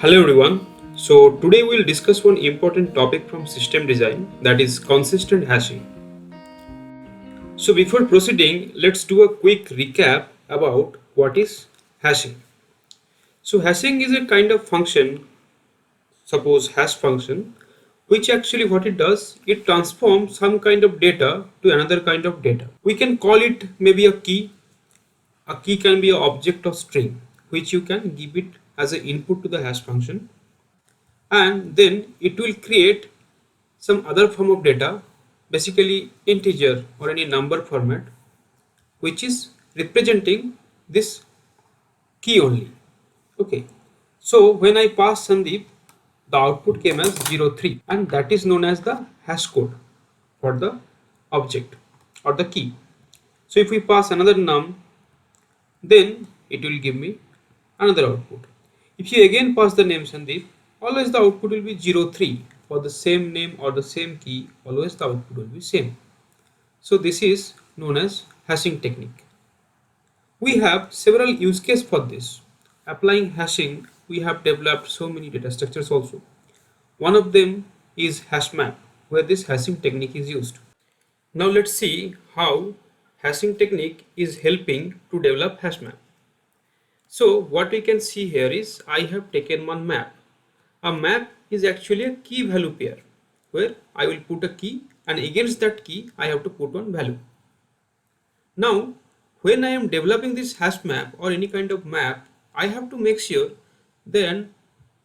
Hello everyone. So today we'll discuss one important topic from system design, that is consistent hashing. So before proceeding, let's do a quick recap about what is hashing. So hashing is a kind of function, suppose hash function, which actually what it does, it transforms some kind of data to another kind of data. We can call it maybe a key. A key can be an object or string which you can give it as an input to the hash function, and then it will create some other form of data, basically integer or any number format, which is representing this key only. Okay, so when I pass Sandeep, the output came as 03, and that is known as the hash code for the object or the key. So if we pass another num, then it will give me another output. If you again pass the name Sandeep, always the output will be 03. For the same name or the same key, always the output will be same. So this is known as hashing technique. We have several use cases for this. Applying hashing, we have developed so many data structures also. One of them is hash map, where this hashing technique is used. Now let's see how hashing technique is helping to develop hash map. So what we can see here is I have taken one map. A map is actually a key value pair where I will put a key and against that key I have to put one value. Now when I am developing this hash map or any kind of map, I have to make sure then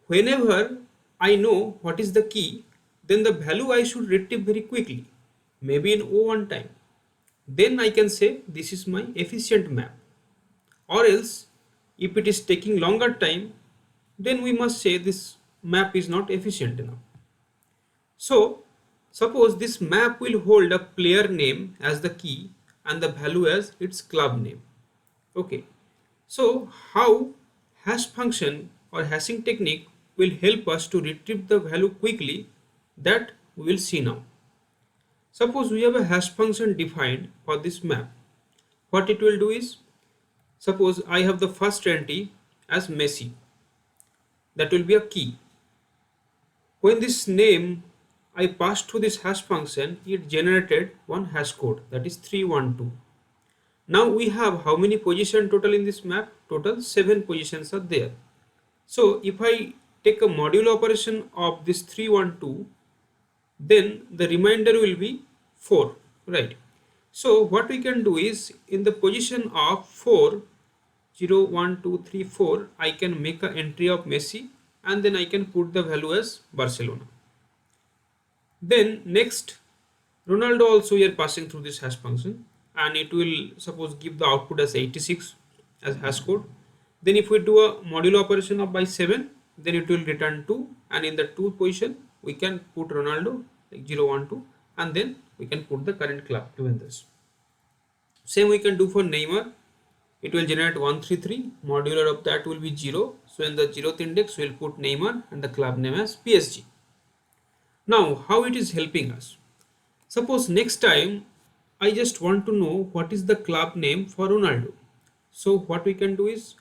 whenever I know what is the key, then the value I should retrieve very quickly, maybe in O1 time. Then I can say this is my efficient map. Or else if it is taking longer time, then we must say this map is not efficient enough. So suppose this map will hold a player name as the key and the value as its club name. Okay, so how hash function or hashing technique will help us to retrieve the value quickly, that we will see now. Suppose we have a hash function defined for this map. What it will do is, suppose I have the first entry as Messi, that will be a key. When this name I passed through this hash function, it generated one hash code, that is 312. Now we have how many positions total in this map? Total 7 positions are there. So if I take a modulo operation of this 312, then the remainder will be 4, right? So what we can do is in the position of 4, 0, 1, 2, 3, 4, I can make an entry of Messi and then I can put the value as Barcelona. Then next, Ronaldo also we are passing through this hash function and it will suppose give the output as 86 as hash code. Then if we do a modulo operation of by 7, then it will return 2, and in the 2 position we can put Ronaldo like 0, 1, 2, and then we can put the current club given this. Same we can do for Neymar. It will generate 133, modular of that will be 0. So in the 0th index we will put Neymar and the club name as PSG. Now how it is helping us? Suppose next time I just want to know what is the club name for Ronaldo. So what we can do is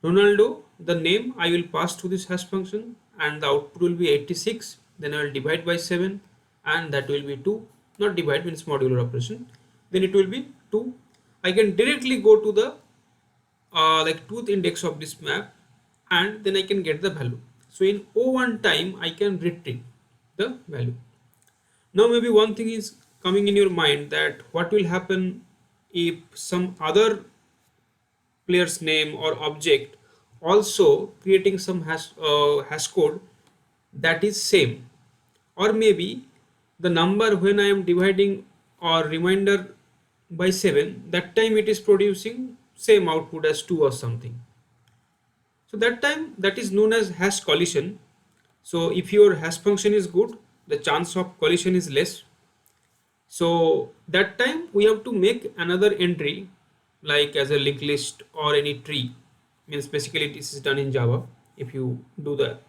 Ronaldo, the name I will pass to this hash function and the output will be 86. Then I will divide by 7 and that will be 2. Not divide means modular operation. Then it will be 2. I can directly go to the like 2th index of this map and then I can get the value. So in O1 time I can retrieve the value. Now maybe one thing is coming in your mind, that what will happen if some other player's name or object also creating some hash code that is same, or maybe the number when I am dividing or remainder by 7, that time it is producing same output as 2 or something. So that time that is known as hash collision. So if your hash function is good, the chance of collision is less. So that time we have to make another entry like as a linked list or any tree. Means basically this is done in Java. If you do the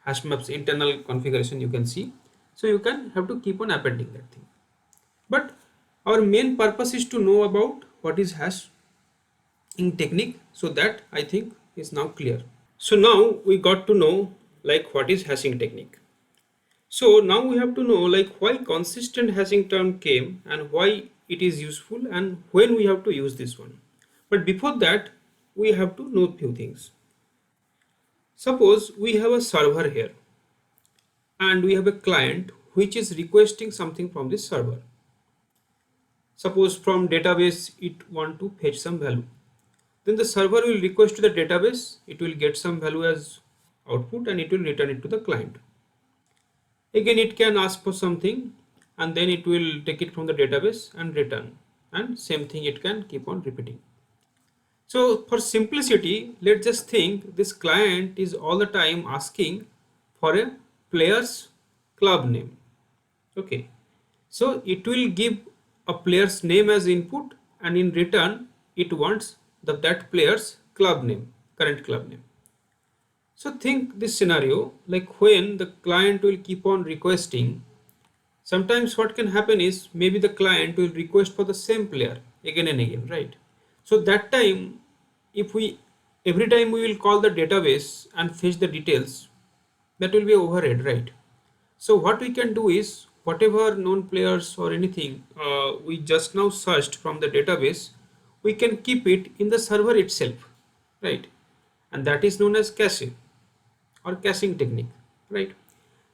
hash maps internal configuration, you can see. So you can have to keep on appending that thing. But our main purpose is to know about what is hash in technique. So that I think is now clear. So now we got to know like what is hashing technique. So now we have to know like why consistent hashing term came and why it is useful and when we have to use this one. But before that, we have to know few things. Suppose we have a server here and we have a client which is requesting something from this server. Suppose from database it want to fetch some value. Then the server will request to the database, it will get some value as output and it will return it to the client. Again it can ask for something and then it will take it from the database and return, and same thing it can keep on repeating. So for simplicity, let's just think this client is all the time asking for a player's club name. Okay, so it will give a player's name as input and in return it wants that player's club name, current club name. So think this scenario like when the client will keep on requesting, sometimes what can happen is maybe the client will request for the same player again and again, right? So that time, if we every time we will call the database and fetch the details, that will be overhead, right? So what we can do is whatever known players or anything we just now searched from the database, we can keep it in the server itself, right? And that is known as caching or caching technique, right?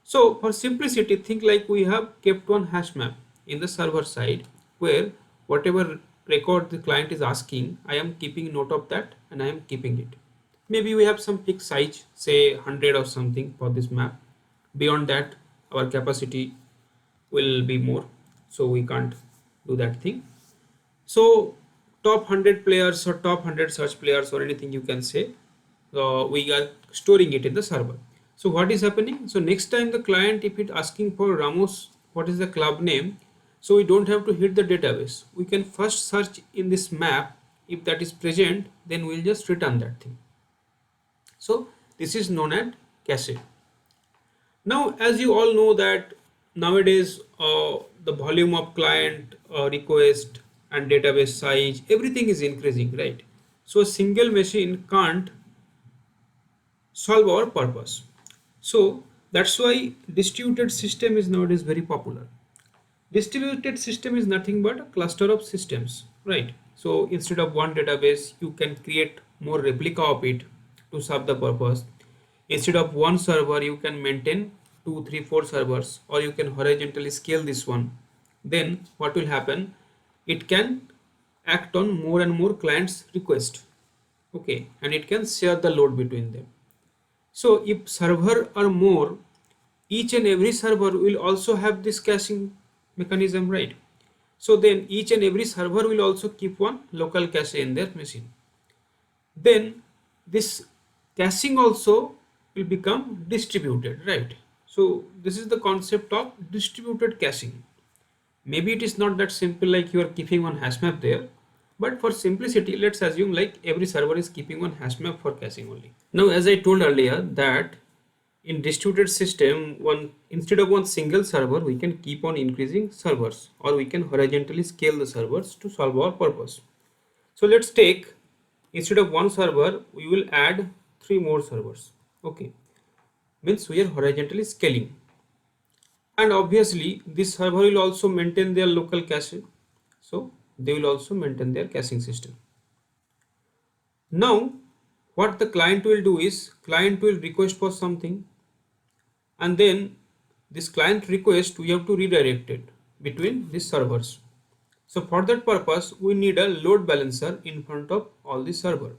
So for simplicity, think like we have kept one hash map in the server side where whatever record the client is asking, I am keeping note of that and I am keeping it. Maybe we have some fixed size, say 100 or something for this map. Beyond that, our capacity will be more, so we can't do that thing. So top 100 players or top 100 search players or anything you can say, we are storing it in the server. So what is happening? So next time the client, if it asking for Ramos, what is the club name? So we don't have to hit the database. We can first search in this map. If that is present, then we'll just return that thing. So this is known as cache. Now, as you all know that nowadays the volume of client request and database size, everything is increasing, right? So a single machine can't solve our purpose. So that's why distributed system is nowadays very popular. Distributed system is nothing but a cluster of systems, right? So instead of one database, you can create more replica of it to serve the purpose. Instead of one server, you can maintain 2, 3, 4 servers, or you can horizontally scale this one. Then what will happen? It can act on more and more clients' request. Okay, and it can share the load between them. So if server are more, each and every server will also have this caching mechanism, right? So then each and every server will also keep one local cache in their machine. Then this caching also will become distributed, right? So this is the concept of distributed caching. Maybe it is not that simple like you are keeping one hash map there, but for simplicity, let's assume like every server is keeping one hash map for caching only. Now, as I told earlier that in distributed system, one instead of one single server, we can keep on increasing servers, or we can horizontally scale the servers to solve our purpose. So let's take, instead of one server, we will add 3 more servers. Okay, means we are horizontally scaling. And obviously this server will also maintain their local cache, so they will also maintain their caching system. Now what the client will do is client will request for something, and then this client request we have to redirect it between these servers. So for that purpose we need a load balancer in front of all the server.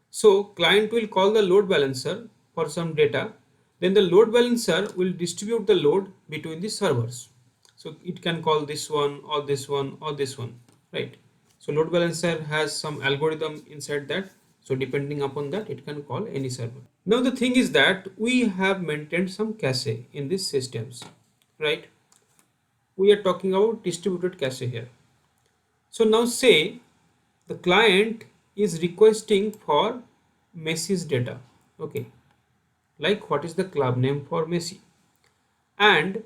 So client will call the load balancer for some data, then the load balancer will distribute the load between the servers. So it can call this one or this one or this one, right? So load balancer has some algorithm inside that. So depending upon that, it can call any server. Now the thing is that we have maintained some cache in these systems, right? We are talking about distributed cache here. So now say the client is requesting for Messi's data. Okay, like what is the club name for Messi, and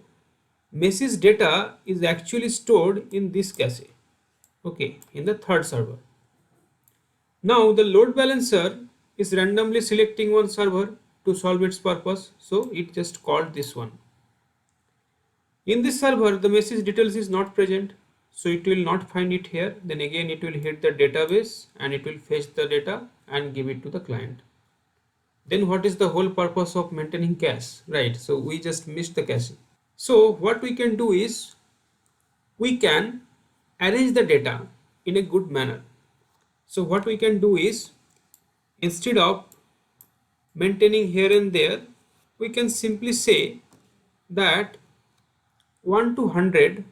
Messi's data is actually stored in this cache, okay, in the third server. Now the load balancer is randomly selecting one server to solve its purpose, so it just called this one. In this server, the message details is not present, so it will not find it here. Then again it will hit the database and it will fetch the data and give it to the client. Then what is the whole purpose of maintaining cache, right? So we just missed the cache. So what we can do is we can arrange the data in a good manner. So what we can do is, instead of maintaining here and there, we can simply say that 1 to 100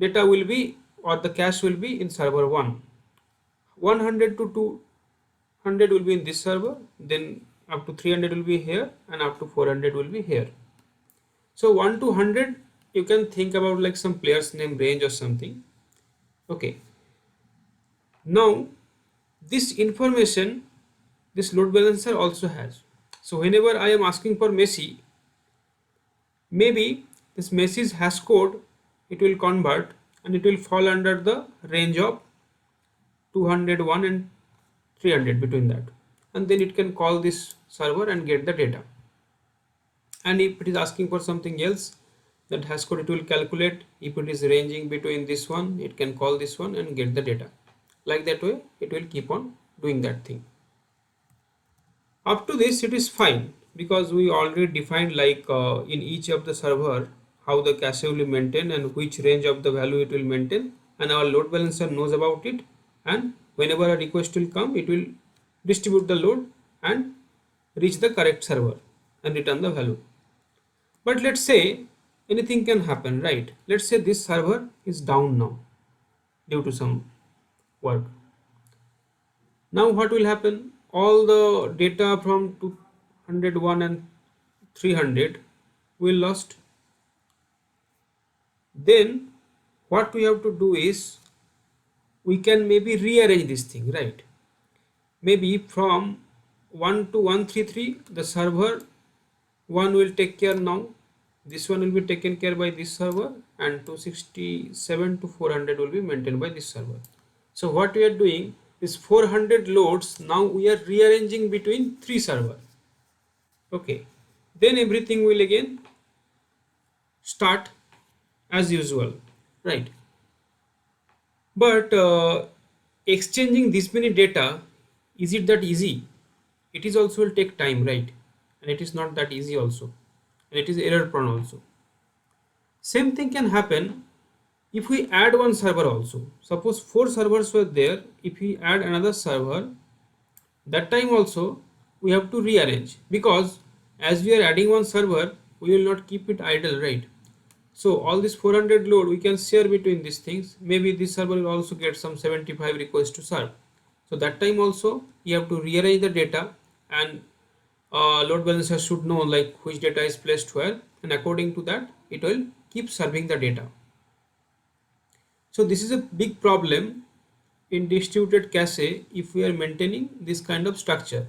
data will be, or the cache will be in server 1. 100 to 200 will be in this server, then up to 300 will be here, and up to 400 will be here. So 1 to 100, you can think about like some player's name range or something. Okay. Now this information this load balancer also has. So whenever I am asking for Messi, maybe this Messi's hash code it will convert and it will fall under the range of 201 and 300 between that, and then it can call this server and get the data. And if it is asking for something else, that hash code it will calculate. If it is ranging between this one, it can call this one and get the data. Like that way it will keep on doing that thing. Up to this it is fine, because we already defined like in each of the server how the cache will be maintained and which range of the value it will maintain, and our load balancer knows about it, and whenever a request will come it will distribute the load and reach the correct server and return the value. But let's say anything can happen, right? Let's say this server is down now due to some work. Now what will happen? All the data from 201 and 300 will lost. Then what we have to do is we can maybe rearrange this thing, right? Maybe from 1 to 133 the server 1 will take care now, this one will be taken care by this server, and 267 to 400 will be maintained by this server. So what we are doing is 400 loads now we are rearranging between 3 servers. Okay, then everything will again start as usual, right? But exchanging this many data, is it that easy? It is also will take time, right? And it is not that easy also, and it is error prone also. Same thing can happen if we add one server also. Suppose 4 servers were there, if we add another server, that time also we have to rearrange, because as we are adding one server we will not keep it idle, right? So all this 400 load we can share between these things. Maybe this server will also get some 75 requests to serve, so that time also you have to rearrange the data, and load balancer should know like which data is placed where, and according to that it will keep serving the data. So this is a big problem in distributed cache if we are maintaining this kind of structure,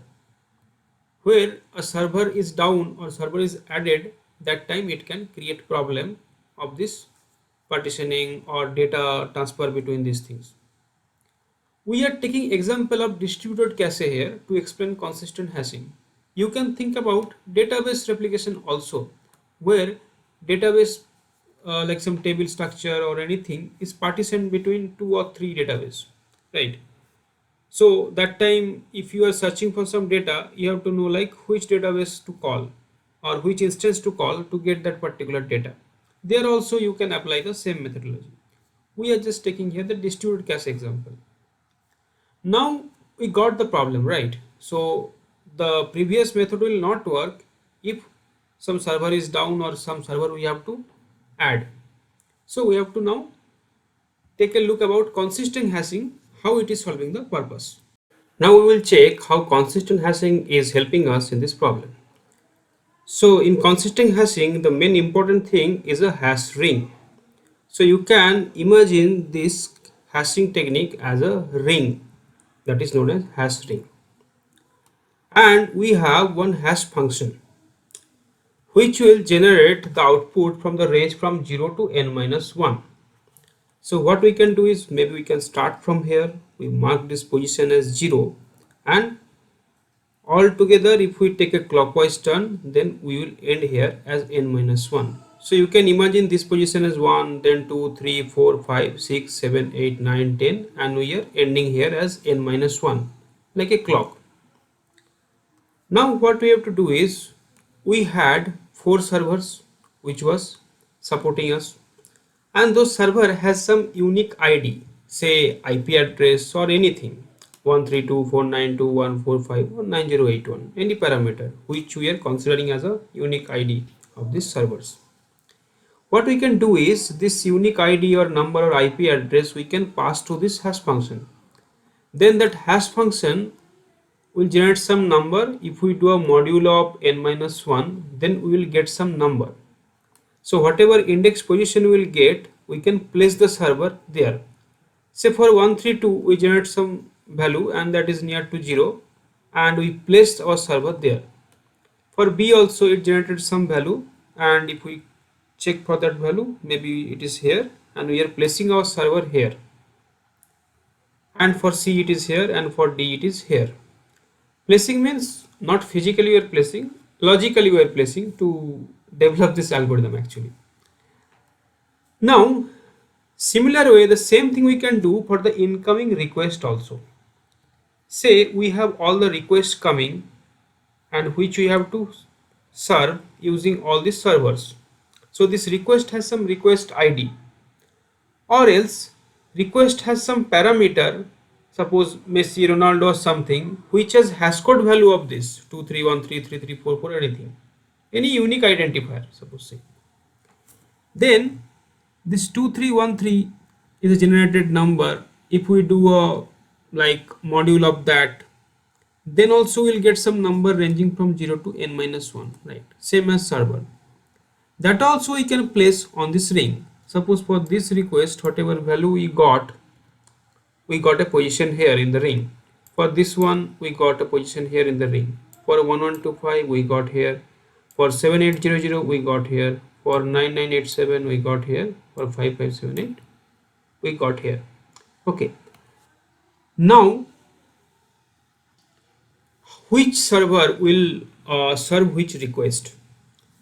where a server is down or server is added, that time it can create problem of this partitioning or data transfer between these things. We are taking example of distributed cache here to explain consistent hashing. You can think about database replication also, where database like some table structure or anything is partitioned between 2 or 3 database, right? So that time if you are searching for some data, you have to know like which database to call or which instance to call to get that particular data. There also you can apply the same methodology. We are just taking here the distributed cache example. Now we got the problem, right? So the previous method will not work if some server is down or some server we have to add. So we have to now take a look about consistent hashing, how it is solving the purpose. Now we will check how consistent hashing is helping us in this problem. So in consistent hashing, the main important thing is a hash ring. So you can imagine this hashing technique as a ring, that is known as hash ring. And we have one hash function which will generate the output from the range from 0 to n minus 1. So what we can do is maybe we can start from here, we mark this position as 0, and Altogether, if we take a clockwise turn, then we will end here as n minus 1. So you can imagine this position as 1, then 2, 3, 4, 5, 6, 7, 8, 9, 10, and we are ending here as n minus 1, like a clock. Now what we have to do is, we had 4 servers which was supporting us, and those server has some unique ID, say IP address or anything, 132.492.145 or 9081, any parameter which we are considering as a unique ID of these servers. What we can do is, this unique ID or number or IP address we can pass to this hash function. Then that hash function will generate some number. If we do a modulo of n minus 1, then we will get some number. So whatever index position we will get, we can place the server there. Say for 132 we generate some value and that is near to 0, and we placed our server there. For B also it generated some value, and if we check for that value, maybe it is here, and we are placing our server here. And for C it is here, and for D it is here. Placing means not physically we are placing, logically we are placing to develop this algorithm actually. Now similar way, the same thing we can do for the incoming request also. Say we have all the requests coming and which we have to serve using all these servers. So this request has some request ID, or else request has some parameter, suppose Messi, Ronaldo or something, which has hash code value of this 23133344, anything, any unique identifier, suppose say. Then this 2313 is a generated number. If we do a like module of that, then also we'll get some number ranging from 0 to n minus 1, right? Same as server. That also we can place on this ring. Suppose for this request, whatever value we got a position here in the ring. For this one, we got a position here in the ring. For 1125, we got here. For 7800, we got here. For 9987, we got here. For 5578, we got here. Okay. Now, which server will serve which request?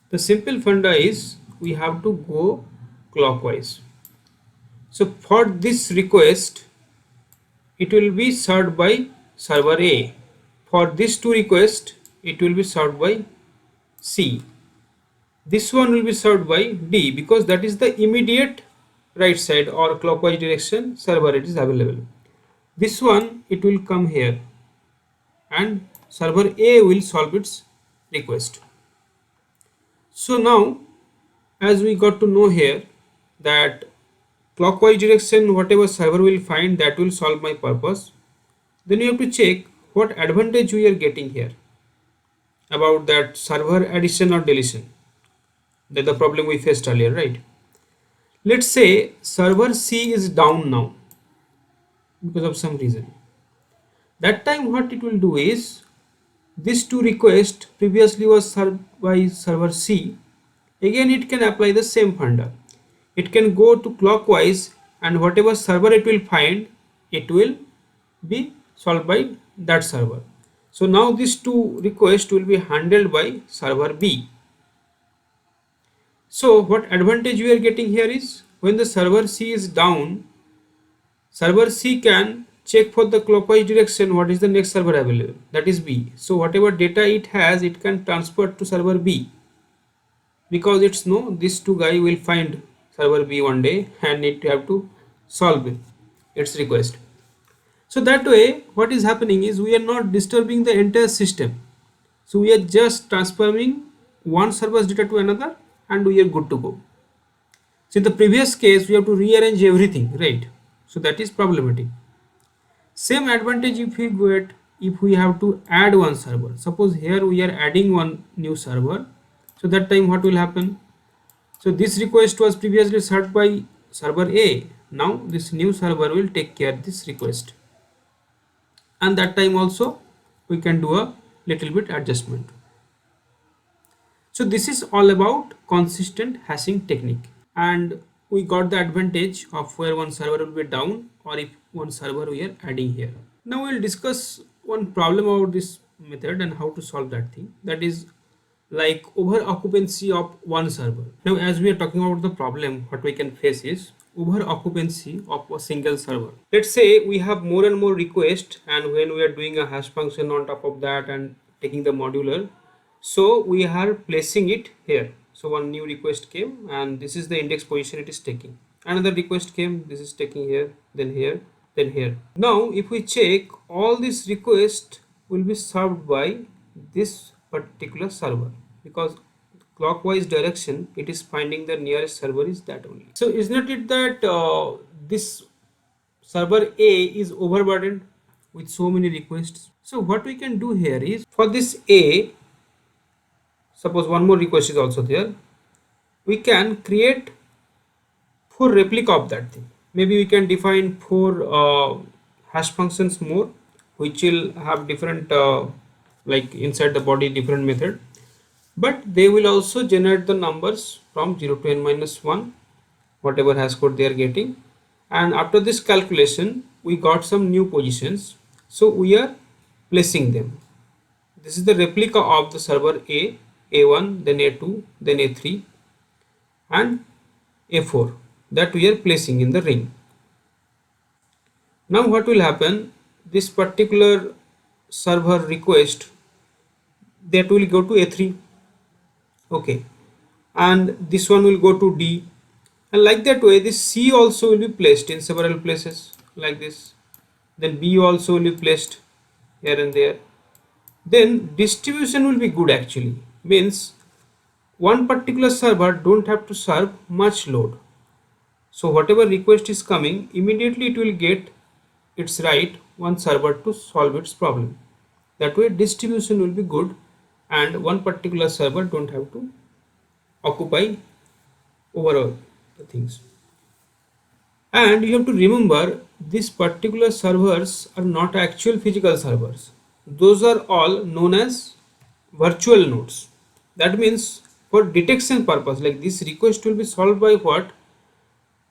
The simple funda is, we have to go clockwise. So for this request, it will be served by server A. For this two requests, it will be served by C. This one will be served by D, because that is the immediate right side or clockwise direction server it is available. This one, it will come here, and server A will solve its request. So now, as we got to know here that clockwise direction, whatever server will find, that will solve my purpose. Then you have to check what advantage we are getting here about that server addition or deletion. That's the problem we faced earlier, right? Let's say server C is down now because of some reason. That time what it will do is, this two request previously was served by server C. Again it can apply the same funda. It can go to clockwise, and whatever server it will find, it will be solved by that server. So now these two requests will be handled by server B. So what advantage we are getting here is, when the server C is down, server C can check for the clockwise direction what is the next server available, that is B. So whatever data it has, it can transfer to server B, because it's know these two guy will find server B one day and it have to solve its request. So that way what is happening is, we are not disturbing the entire system. So we are just transferring one server's data to another and we are good to go. So in the previous case we have to rearrange everything, right? So that is problematic. Same advantage if we get, if we have to add one server. Suppose here we are adding one new server. So that time what will happen? So this request was previously served by server A. Now this new server will take care of this request. And that time also we can do a little bit adjustment. So this is all about consistent hashing technique. And we got the advantage of where one server will be down, or if one server we are adding here. Now we'll discuss one problem about this method and how to solve that thing. That is like over occupancy of one server. Now, as we are talking about the problem, what we can face is over occupancy of a single server. Let's say we have more and more requests, and when we are doing a hash function on top of that and taking the modular, so we are placing it here. So one new request came, and this is the index position it is taking. Another request came, this is taking here, then here, then here. Now if we check, all these requests will be served by this particular server, because clockwise direction it is finding the nearest server is that only. So is not it that this server A is overburdened with so many requests? So what we can do here is, for this A, suppose one more request is also there, we can create 4 replica of that thing. Maybe we can define 4 hash functions more, which will have different like inside the body different method, but they will also generate the numbers from 0 to n minus 1, whatever hash code they are getting. And after this calculation we got some new positions, so we are placing them. This is the replica of the server A, A1, then A2, then A3 and A4 that we are placing in the ring. Now what will happen, this particular server request, that will go to A3, okay, and this one will go to D, and like that way this C also will be placed in several places like this, then B also will be placed here and there. Then distribution will be good, actually means one particular server don't have to serve much load. So whatever request is coming, immediately it will get its right one server to solve its problem. That way distribution will be good and one particular server don't have to occupy overall the things. And you have to remember, these particular servers are not actual physical servers. Those are all known as virtual nodes. That means for detection purpose, like this request will be solved by what?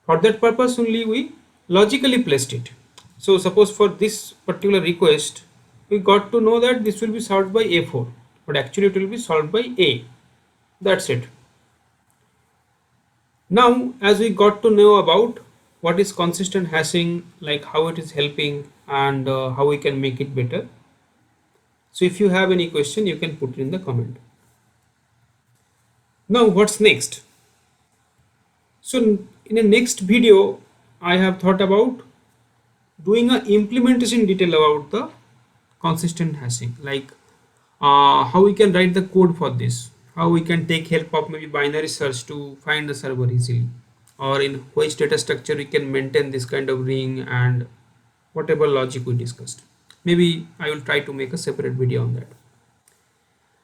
For that purpose only we logically placed it. So suppose for this particular request, we got to know that this will be solved by A4, but actually it will be solved by A. That's it. Now, as we got to know about what is consistent hashing, like how it is helping and how we can make it better. So if you have any question, you can put it in the comment. Now what's next? So in the next video, I have thought about doing an implementation detail about the consistent hashing, like how we can write the code for this, how we can take help of maybe binary search to find the server easily, or in which data structure we can maintain this kind of ring and whatever logic we discussed. Maybe I will try to make a separate video on that.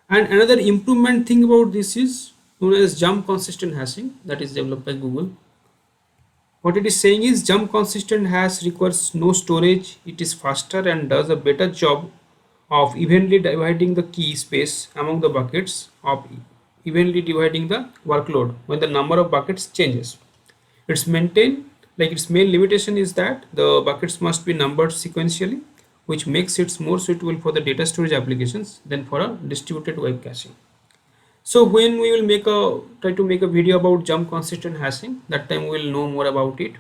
And another improvement thing about this is known as jump consistent hashing, that is developed by Google. What it is saying is jump consistent hash requires no storage, it is faster and does a better job of evenly dividing the key space among the buckets, of evenly dividing the workload when the number of buckets changes. It's maintained, like its main limitation is that the buckets must be numbered sequentially, which makes it more suitable for the data storage applications than for a distributed web caching. So when we will try to make a video about jump consistent hashing, that time we will know more about it.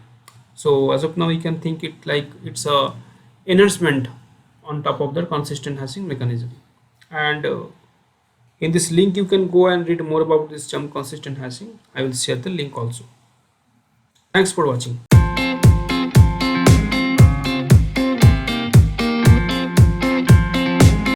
So as of now, you can think it like it's a enhancement on top of the consistent hashing mechanism. And in this link, you can go and read more about this jump consistent hashing. I will share the link also. Thanks for watching.